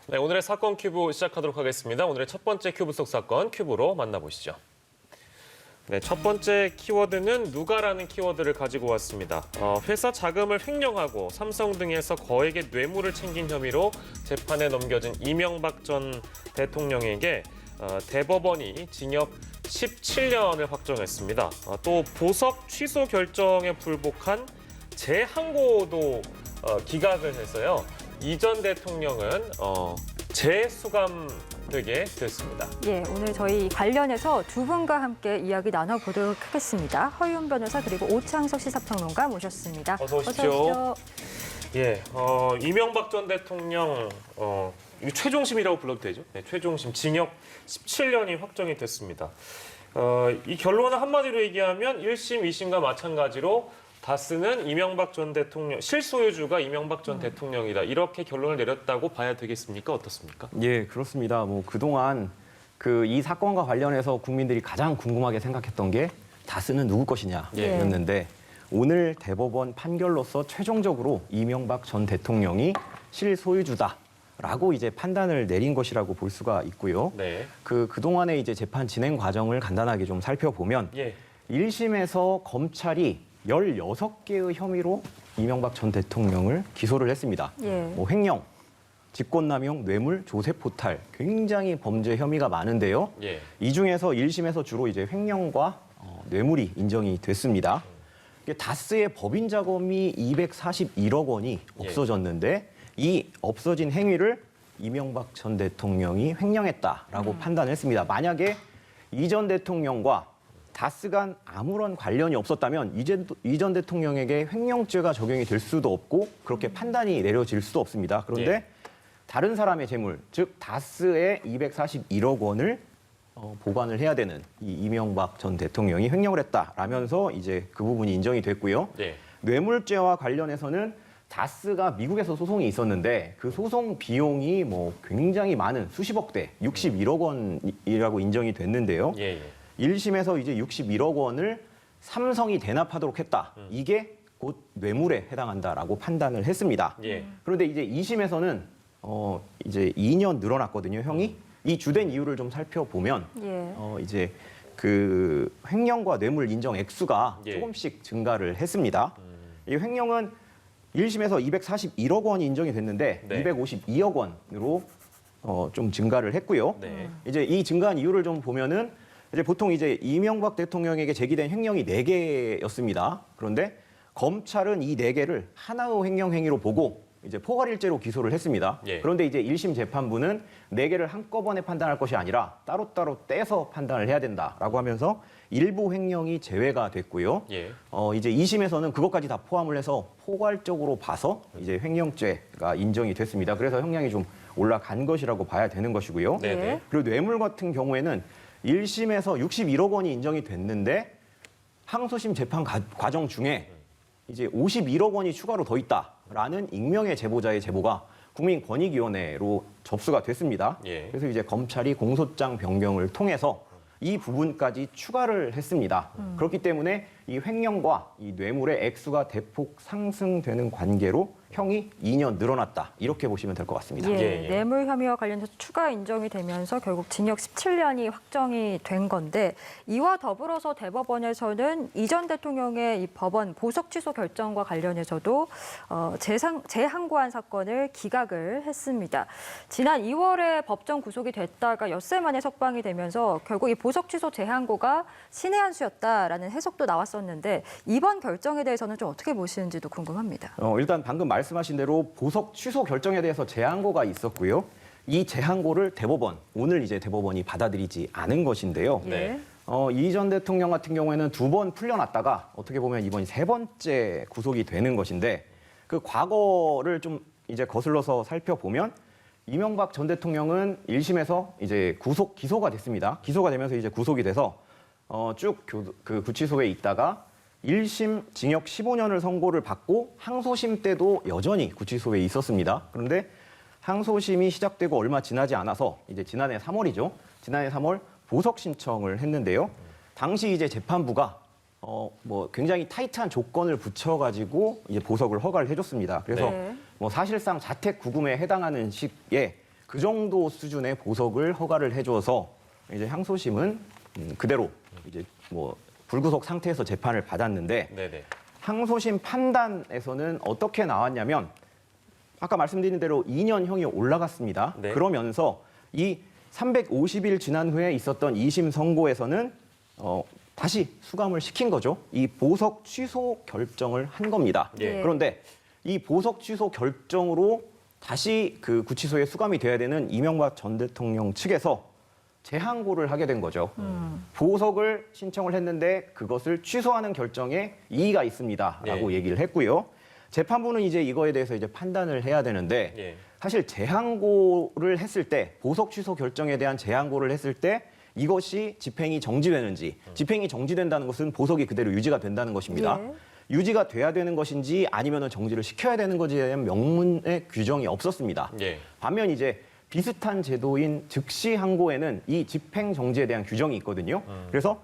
네, 오늘의 사건 큐브 시작하도록 하겠습니다. 오늘의 첫 번째 큐브 속 사건 큐브로 만나보시죠. 네, 첫 번째 키워드는 누가라는 키워드를 가지고 왔습니다. 회사 자금을 횡령하고 삼성 등에서 거액의 뇌물을 챙긴 혐의로 재판에 넘겨진 이명박 전 대통령에게 대법원이 징역 17년을 확정했습니다. 또 보석 취소 결정에 불복한 재항고도 기각을 해서요. 이 전 대통령은 재수감되게 됐습니다. 예, 오늘 저희 관련해서 두 분과 함께 이야기 나눠보도록 하겠습니다. 허윤 변호사 그리고 오창석 시사평론가 모셨습니다. 어서 오십시오. 예, 이명박 전 대통령 이거 최종심이라고 불러도 되죠? 네, 최종심 징역 17년이 확정이 됐습니다. 이 결론은 한마디로 얘기하면 1심, 2심과 마찬가지로 다스는 이명박 전 대통령, 실소유주가 이명박 전 대통령이다. 이렇게 결론을 내렸다고 봐야 되겠습니까? 어떻습니까? 예, 그렇습니다. 그동안 이 사건과 관련해서 국민들이 가장 궁금하게 생각했던 게 다스는 누구 것이냐였는데 오늘 대법원 판결로서 최종적으로 이명박 전 대통령이 실소유주다라고 이제 판단을 내린 것이라고 볼 수가 있고요. 네. 그동안의 이제 재판 진행 과정을 간단하게 좀 살펴보면 1심에서 검찰이 16개의 혐의로 이명박 전 대통령을 기소를 했습니다. 횡령, 직권남용, 뇌물, 조세포탈 굉장히 범죄 혐의가 많은데요. 이 중에서 1심에서 주로 이제 횡령과 뇌물이 인정이 됐습니다. 다스의 법인 자금이 241억 원이 없어졌는데 이 없어진 행위를 이명박 전 대통령이 횡령했다라고 판단했습니다. 만약에 이 전 대통령과 다스 간 아무런 관련이 없었다면 이 전 대통령에게 횡령죄가 적용이 될 수도 없고 그렇게 판단이 내려질 수도 없습니다. 그런데 다른 사람의 재물, 즉 다스의 241억 원을 보관을 해야 되는 이 이명박 전 대통령이 횡령을 했다라면서 이제 그 부분이 인정이 됐고요. 뇌물죄와 관련해서는 다스가 미국에서 소송이 있었는데 그 소송 비용이 굉장히 많은 수십억 대, 61억 원이라고 인정이 됐는데요. 1심에서 이제 61억 원을 삼성이 대납하도록 했다. 이게 곧 뇌물에 해당한다라고 판단을 했습니다. 그런데 이제 2심에서는 이제 2년 늘어났거든요, 형이. 이 주된 이유를 좀 살펴보면 이제 그 횡령과 뇌물 인정 액수가 조금씩 증가를 했습니다. 이 횡령은 1심에서 241억 원이 인정이 됐는데 252억 원으로 좀 증가를 했고요. 이제 이 증가한 이유를 좀 보면은 이제 보통 이제 이명박 대통령에게 제기된 횡령이 4개였습니다. 그런데 검찰은 이 4개를 하나의 횡령 행위로 보고 이제 포괄일죄로 기소를 했습니다. 그런데 이제 1심 재판부는 4개를 한꺼번에 판단할 것이 아니라 따로따로 떼서 판단을 해야 된다라고 하면서 일부 횡령이 제외가 됐고요. 이제 2심에서는 그것까지 다 포함을 해서 포괄적으로 봐서 이제 횡령죄가 인정이 됐습니다. 그래서 형량이 좀 올라간 것이라고 봐야 되는 것이고요. 그리고 뇌물 같은 경우에는 1심에서 61억 원이 인정이 됐는데 항소심 재판 과정 중에 이제 51억 원이 추가로 더 있다라는 익명의 제보자의 제보가 국민권익위원회로 접수가 됐습니다. 그래서 이제 검찰이 공소장 변경을 통해서 이 부분까지 추가를 했습니다. 그렇기 때문에 이 횡령과 이 뇌물의 액수가 대폭 상승되는 관계로 형이 2년 늘어났다. 이렇게 보시면 될 것 같습니다. 뇌물 혐의와 관련해서 추가 인정이 되면서 결국 징역 17년이 확정이 된 건데 이와 더불어서 대법원에서는 이 전 대통령의 이 법원 보석 취소 결정과 관련해서도 재항고한 사건을 기각을 했습니다. 지난 2월에 법정 구속이 됐다가 엿새 만에 석방이 되면서 결국 이 보석 취소 재항고가 신의 한 수였다라는 해석도 나왔었는데 이번 결정에 대해서는 좀 어떻게 보시는지도 궁금합니다. 일단 방금 말씀하신 대로 보석 취소 결정에 대해서 재항고가 있었고요. 이 재항고를 오늘 이제 대법원이 받아들이지 않은 것인데요. 이 전 대통령 같은 경우에는 2번 풀려났다가 어떻게 보면 이번이 3번째 구속이 되는 것인데 그 과거를 좀 이제 거슬러서 살펴보면 이명박 전 대통령은 1심에서 이제 기소가 됐습니다. 기소가 되면서 이제 구속이 돼서 쭉 그 구치소에 있다가 1심 징역 15년을 선고를 받고 항소심 때도 여전히 구치소에 있었습니다. 그런데 항소심이 시작되고 얼마 지나지 않아서 이제 지난해 3월이죠. 지난해 3월 보석 신청을 했는데요. 당시 이제 재판부가 굉장히 타이트한 조건을 붙여가지고 이제 보석을 허가를 해줬습니다. 그래서 사실상 자택 구금에 해당하는 식의 그 정도 수준의 보석을 허가를 해줘서 이제 항소심은 그대로 이제 뭐 불구속 상태에서 재판을 받았는데 네네. 항소심 판단에서는 어떻게 나왔냐면 아까 말씀드린 대로 2년형이 올라갔습니다. 네. 그러면서 이 350일 지난 후에 있었던 2심 선고에서는 다시 수감을 시킨 거죠. 이 보석 취소 결정을 한 겁니다. 예. 그런데 이 보석 취소 결정으로 다시 그 구치소에 수감이 돼야 되는 이명박 전 대통령 측에서 재항고를 하게 된 거죠. 보석을 신청을 했는데 그것을 취소하는 결정에 이의가 있습니다라고 얘기를 했고요. 재판부는 이제 이거에 대해서 이제 판단을 해야 되는데 사실 재항고를 했을 때 보석 취소 결정에 대한 재항고를 했을 때 이것이 집행이 정지되는지 집행이 정지된다는 것은 보석이 그대로 유지가 된다는 것입니다. 유지가 돼야 되는 것인지 아니면 정지를 시켜야 되는 것에 대한 명문의 규정이 없었습니다. 반면 이제 비슷한 제도인 즉시 항고에는 이 집행 정지에 대한 규정이 있거든요. 그래서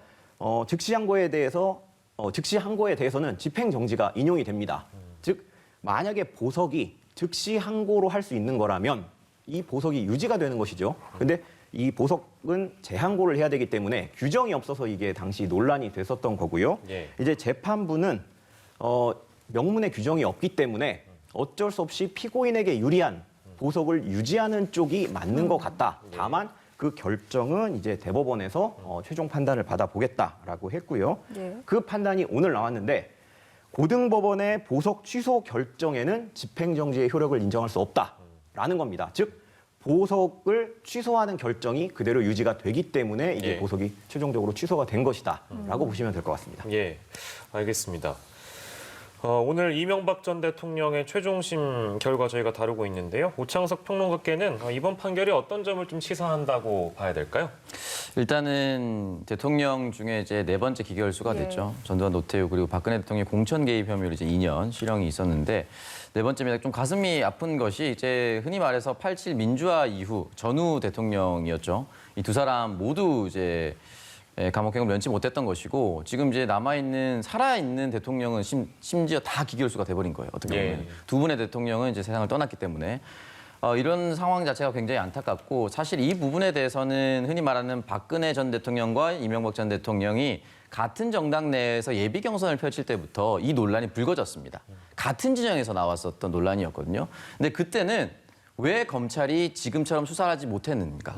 즉시 항고에 대해서는 집행 정지가 인용이 됩니다. 즉 만약에 보석이 즉시 항고로 할 수 있는 거라면 이 보석이 유지가 되는 것이죠. 근데 이 보석은 재항고를 해야 되기 때문에 규정이 없어서 이게 당시 논란이 됐었던 거고요. 이제 재판부는 명문의 규정이 없기 때문에 어쩔 수 없이 피고인에게 유리한 보석을 유지하는 쪽이 맞는 것 같다. 다만 그 결정은 이제 대법원에서 최종 판단을 받아보겠다라고 했고요. 그 판단이 오늘 나왔는데 고등법원의 보석 취소 결정에는 집행정지의 효력을 인정할 수 없다라는 겁니다. 즉 보석을 취소하는 결정이 그대로 유지가 되기 때문에 이제 보석이 최종적으로 취소가 된 것이다라고 보시면 될 것 같습니다. 예, 알겠습니다. 오늘 이명박 전 대통령의 최종심 결과 저희가 다루고 있는데요. 오창석 평론가께는 이번 판결이 어떤 점을 좀 시사한다고 봐야 될까요? 일단은 대통령 중에 이제 네 번째 기결수가 됐죠. 전두환, 노태우 그리고 박근혜 대통령의 공천 개입 혐의로 이제 2년 실형이 있었는데 네 번째입니다. 좀 가슴이 아픈 것이 이제 흔히 말해서 87 민주화 이후 전후 대통령이었죠. 이 두 사람 모두 이제 감옥행을 면치 못했던 것이고 지금 이제 살아있는 대통령은 심지어 다 기결수가 돼버린 거예요. 어떻게 보면 두 분의 대통령은 이제 세상을 떠났기 때문에 이런 상황 자체가 굉장히 안타깝고 사실 이 부분에 대해서는 흔히 말하는 박근혜 전 대통령과 이명박 전 대통령이 같은 정당 내에서 예비 경선을 펼칠 때부터 이 논란이 불거졌습니다. 같은 진영에서 나왔었던 논란이었거든요. 근데 그때는 왜 검찰이 지금처럼 수사를 하지 못했는가.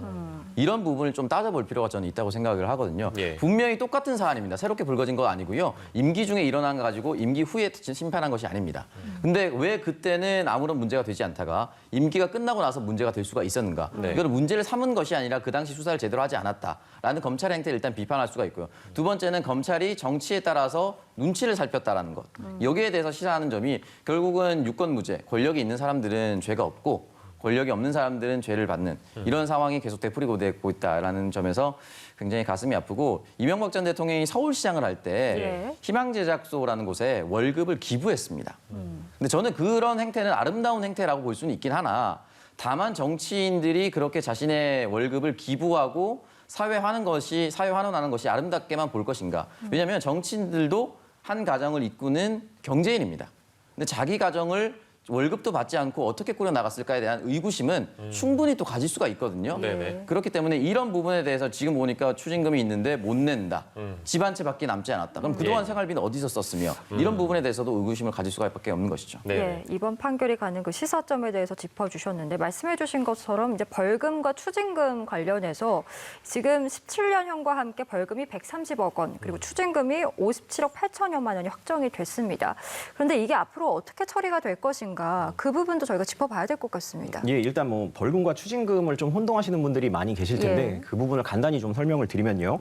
이런 부분을 좀 따져볼 필요가 저는 있다고 생각을 하거든요. 분명히 똑같은 사안입니다. 새롭게 불거진 거 아니고요. 임기 중에 일어난 거 가지고 임기 후에 심판한 것이 아닙니다. 근데 왜 그때는 아무런 문제가 되지 않다가 임기가 끝나고 나서 문제가 될 수가 있었는가. 이걸 문제를 삼은 것이 아니라 그 당시 수사를 제대로 하지 않았다라는 검찰의 행태를 일단 비판할 수가 있고요. 두 번째는 검찰이 정치에 따라서 눈치를 살폈다라는 것. 여기에 대해서 시사하는 점이 결국은 유권무죄, 권력이 있는 사람들은 죄가 없고 권력이 없는 사람들은 죄를 받는 이런 상황이 계속 되풀이되고 있다라는 점에서 굉장히 가슴이 아프고 이명박 전 대통령이 서울시장을 할 때 희망제작소라는 곳에 월급을 기부했습니다. 근데 저는 그런 행태는 아름다운 행태라고 볼 수는 있긴 하나 다만 정치인들이 그렇게 자신의 월급을 기부하고 사회 환원하는 것이 아름답게만 볼 것인가. 왜냐하면 정치인들도 한 가정을 이끄는 경제인입니다. 근데 자기 가정을 월급도 받지 않고 어떻게 꾸려나갔을까에 대한 의구심은 충분히 또 가질 수가 있거든요. 그렇기 때문에 이런 부분에 대해서 지금 보니까 추징금이 있는데 못 낸다. 집 한 채밖에 남지 않았다. 그럼 그동안 생활비는 어디서 썼으며 이런 부분에 대해서도 의구심을 가질 수밖에 없는 것이죠. 이번 판결이 가는 그 시사점에 대해서 짚어주셨는데 말씀해 주신 것처럼 이제 벌금과 추징금 관련해서 지금 17년형과 함께 벌금이 130억 원 그리고 추징금이 57억 8천여만 원이 확정이 됐습니다. 그런데 이게 앞으로 어떻게 처리가 될 것인가 그 부분도 저희가 짚어봐야 될 것 같습니다. 일단 뭐 벌금과 추징금을 좀 혼동하시는 분들이 많이 계실 텐데 그 부분을 간단히 좀 설명을 드리면요.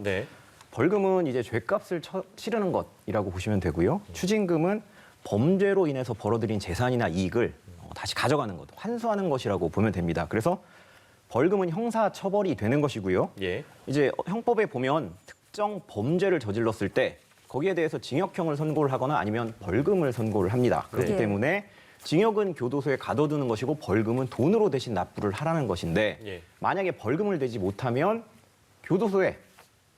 벌금은 이제 죄값을 치르는 것이라고 보시면 되고요. 추징금은 범죄로 인해서 벌어들인 재산이나 이익을 다시 가져가는 것, 환수하는 것이라고 보면 됩니다. 그래서 벌금은 형사 처벌이 되는 것이고요. 이제 형법에 보면 특정 범죄를 저질렀을 때 거기에 대해서 징역형을 선고를 하거나 아니면 벌금을 선고를 합니다. 그렇기 때문에 징역은 교도소에 가둬두는 것이고 벌금은 돈으로 대신 납부를 하라는 것인데 만약에 벌금을 내지 못하면 교도소에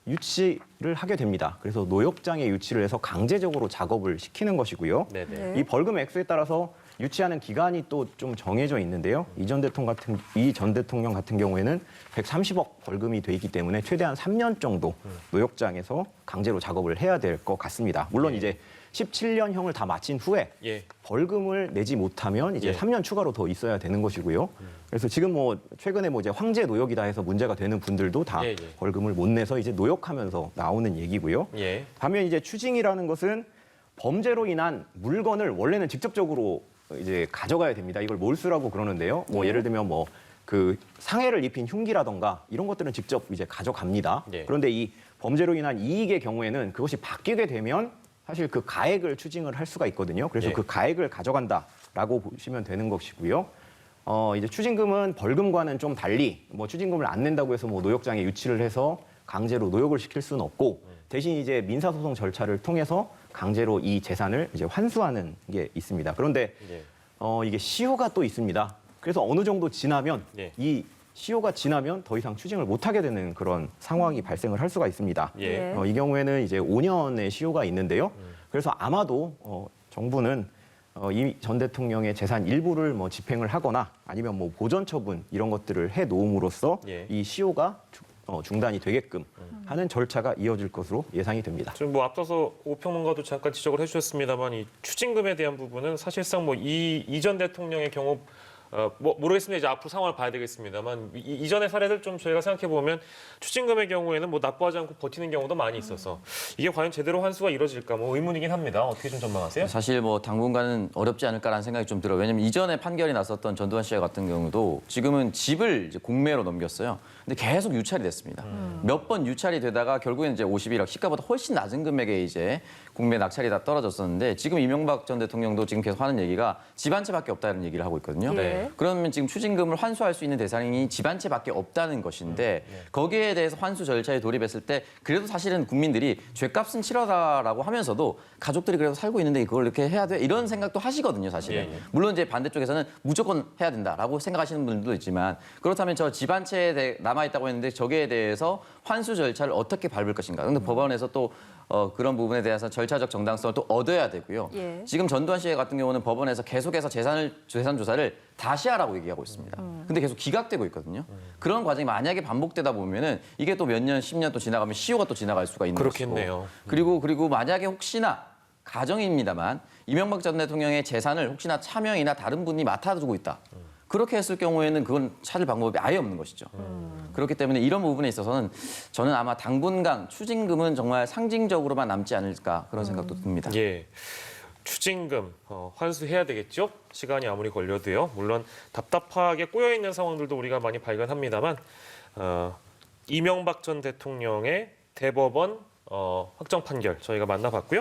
유치를 하게 됩니다. 그래서 노역장에 유치를 해서 강제적으로 작업을 시키는 것이고요. 이 벌금 액수에 따라서 유치하는 기간이 또 좀 정해져 있는데요. 이 전 대통령 같은 경우에는 130억 벌금이 돼 있기 때문에 최대한 3년 정도 노역장에서 강제로 작업을 해야 될 것 같습니다. 물론 이제 17년형을 다 마친 후에 벌금을 내지 못하면 이제 3년 추가로 더 있어야 되는 것이고요. 그래서 지금 뭐 최근에 뭐 이제 황제 노역이다 해서 문제가 되는 분들도 다 벌금을 못 내서 이제 노역하면서 나오는 얘기고요. 반면 이제 추징이라는 것은 범죄로 인한 물건을 원래는 직접적으로 이제 가져가야 됩니다. 이걸 몰수라고 그러는데요. 뭐 예를 들면 뭐 그 상해를 입힌 흉기라던가 이런 것들은 직접 이제 가져갑니다. 그런데 이 범죄로 인한 이익의 경우에는 그것이 바뀌게 되면 사실 그 가액을 추징을 할 수가 있거든요. 그래서 그 가액을 가져간다라고 보시면 되는 것이고요. 이제 추징금은 벌금과는 좀 달리 뭐 추징금을 안 낸다고 해서 뭐 노역장에 유치를 해서 강제로 노역을 시킬 수는 없고 대신 이제 민사소송 절차를 통해서 강제로 이 재산을 이제 환수하는 게 있습니다. 그런데 이게 시효가 또 있습니다. 그래서 어느 정도 지나면 이 시효가 지나면 더 이상 추징을 못하게 되는 그런 상황이 발생을 할 수가 있습니다. 이 경우에는 이제 5년의 시효가 있는데요. 그래서 아마도 정부는 이 전 대통령의 재산 일부를 뭐 집행을 하거나 아니면 뭐 보전 처분 이런 것들을 해 놓음으로써 이 시효가 중단이 되게끔 하는 절차가 이어질 것으로 예상이 됩니다. 지금 뭐 앞서서 오평론가도 잠깐 지적을 해주셨습니다만 이 추징금에 대한 부분은 사실상 뭐 이 전 대통령의 경우 뭐 모르겠습니다. 이제 앞으로 상황을 봐야 되겠습니다만 이전의 사례들 좀 저희가 생각해 보면 추징금의 경우에는 뭐 납부하지 않고 버티는 경우도 많이 있어서 이게 과연 제대로 환수가 이루어질까 뭐 의문이긴 합니다. 어떻게 좀 전망하세요? 사실 뭐 당분간은 어렵지 않을까라는 생각이 좀 들어요. 왜냐면 이전에 판결이 났었던 전두환 씨 같은 경우도 지금은 집을 이제 공매로 넘겼어요. 근데 계속 유찰이 됐습니다. 몇 번 유찰이 되다가 결국엔 이제 51억 시가보다 훨씬 낮은 금액에 이제 공매 낙찰이 다 떨어졌었는데 지금 이명박 전 대통령도 지금 계속 하는 얘기가 집 한 채밖에 없다는 얘기를 하고 있거든요. 그러면 지금 추징금을 환수할 수 있는 대상이 집 한 채밖에 없다는 것인데 거기에 대해서 환수 절차에 돌입했을 때 그래도 사실은 국민들이 죗값은 치러다라고 하면서도 가족들이 그래도 살고 있는데 그걸 이렇게 해야 돼? 이런 생각도 하시거든요, 사실은. 물론 이제 반대쪽에서는 무조건 해야 된다라고 생각하시는 분들도 있지만 그렇다면 저 집 한 채에 남아있다고 했는데 저기에 대해서 환수 절차를 어떻게 밟을 것인가. 근데 법원에서 또 그런 부분에 대해서 절차적 정당성을 또 얻어야 되고요. 지금 전두환 씨 같은 경우는 법원에서 계속해서 재산 조사를 다시 하라고 얘기하고 있습니다. 근데 계속 기각되고 있거든요. 그런 과정이 만약에 반복되다 보면은 이게 또 몇 년, 10년 또 지나가면 시효가 또 지나갈 수가 있는 그렇겠네요. 것이고 그리고 만약에 혹시나 가정입니다만 이명박 전 대통령의 재산을 혹시나 차명이나 다른 분이 맡아두고 있다. 그렇게 했을 경우에는 그건 찾을 방법이 아예 없는 것이죠. 그렇기 때문에 이런 부분에 있어서는 저는 아마 당분간 추징금은 정말 상징적으로만 남지 않을까 그런 생각도 듭니다. 추징금 환수해야 되겠죠? 시간이 아무리 걸려도요. 물론 답답하게 꼬여있는 상황들도 우리가 많이 발견합니다만 이명박 전 대통령의 대법원 확정 판결 저희가 만나봤고요.